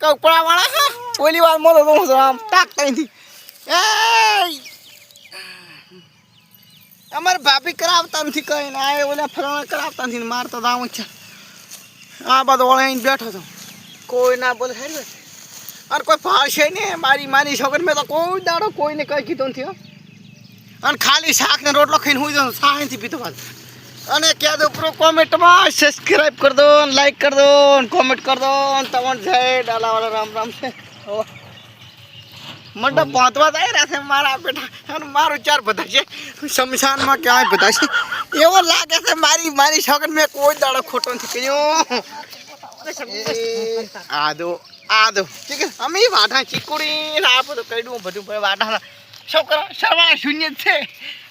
કપડા વાળા હા ઓલી વાર મોતો તો આમ ટાકતા નથી એ અમાર ભાભી કરાવતા નથી કઈ ને આ ઓલા ફરવા કરાવતા નથી મારતા દાવ છે આ બધો ઓળાઈને બેઠો તો કોઈ ના બોલે હેર અને કોઈ ભાષે ને મારી છોકરી મેં તો કોઈ દાડો કોઈને કઈ કીધું નથી અને ખાલી શાક ને રોટલો ખાઈને હું જાઉં સાહેથી પીતો પાછો અને કહે દો પ્રો કોમેન્ટમાં સબસ્ક્રાઈબ કરી દો અને લાઈક કરી દો અને કોમેન્ટ કરી દો અને તમારે જય ડાલાવાળા રામ રામ છે મંડપ બાંધવા જાય રહ્યા છે મારા બેટા અને મારું ચાર બધા છે શમશાનમાં ક્યાંય બધા છે એવો લાગે છે મારી છોકરી મેં કોઈ દાડો ખોટો નથી કર્યો આદો ઠીક છે અમે વાઢા ચીકુડી આપો તો કઈડું બધું વાઢા છોકરા સરવાળા શૂન્ય જ છે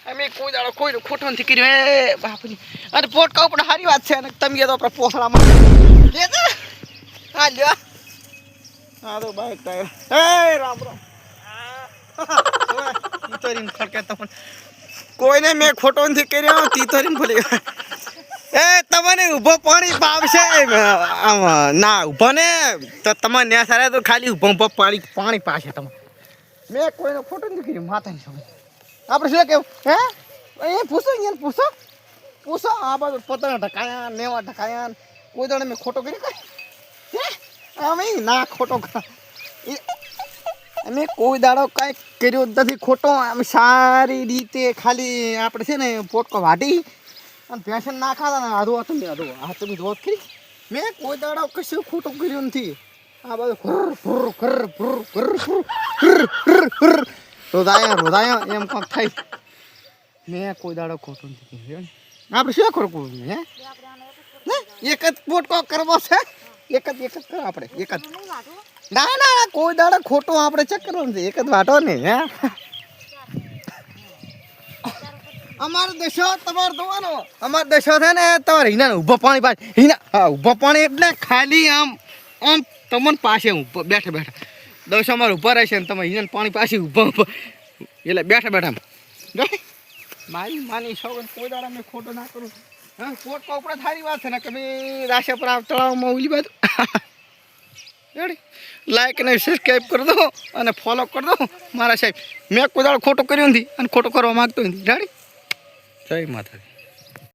અમે કોઈ દાડો કોઈનું ખોટો નથી કર્યું એ બાપુજી અને પોટ કહું પણ સારી વાત છે અને તમે તો આપણા પોસડામાં હા લ્યો હા તો બાઈક ટાયર હે રામ રામ કોઈને મેં ખોટો નથી કર્યો તીતરીને ભૂલી એ તમને ઊભો પાણી પાવશે ના ઊભો ને તો તમે ન્યા સારા તો ખાલી ઊભો પાણી પાશે તમે મેં કોઈનો ખોટો નથી કર્યો માતાની સમજ આપણે શું કેવું હે એ પૂછો અહીંયા પૂછો આ બધું પોતાના ઢકાયા નેવા ઢકાયા કોઈ દાડે મેં ખોટો કર્યો હે અમે ના ખોટો અમે કોઈ દાડો કાંઈ કર્યો નથી ખોટો આમ સારી રીતે ખાલી આપણે છે ને પોટકો વાટી અને પેશન ના ખાતા ને આધો તમે જોત કરી મેં કોઈ દાડો કશું ખોટું કર્યું નથી આ બધું રોદાયા એમ કાંક થાય મેં કોઈ દાડો ખોટું નથી કર્યું આપણે શું ખોટું હે એક જ પોટકો કરવો છે એક જ કરો આપણે એક જ ના કોઈ દાડો ખોટું આપણે ચેક કરવાનું છે એક જ વાટો ને હે અમારો દેશો તમારો જોવાનો અમારો દેશો છે ને તમારે હિના ઊભો પાણી પાસે હિના ઊભો પાણી એટલે ખાલી આમ તમને પાસે બેઠા દોસ્તો અમારે ઊભા રહેશે ને તમે હિના પાણી પાસે ઊભો એટલે બેઠા જો માની છોકરી કોઈ દાડા મેં ખોટો ના કરું હા પોટ ઉપર સારી વાત છે ને કે મેં રાશે પર તળાવમાં ઉલી બાજુ લાઈક અને સબસ્ક્રાઈબ કરી દો અને ફોલો કરી દો મારા સાહેબ મેં કોઈ દાડો ખોટો કર્યો નથી અને ખોટો કરવા માગતો નથી જાણી જય માતાજી.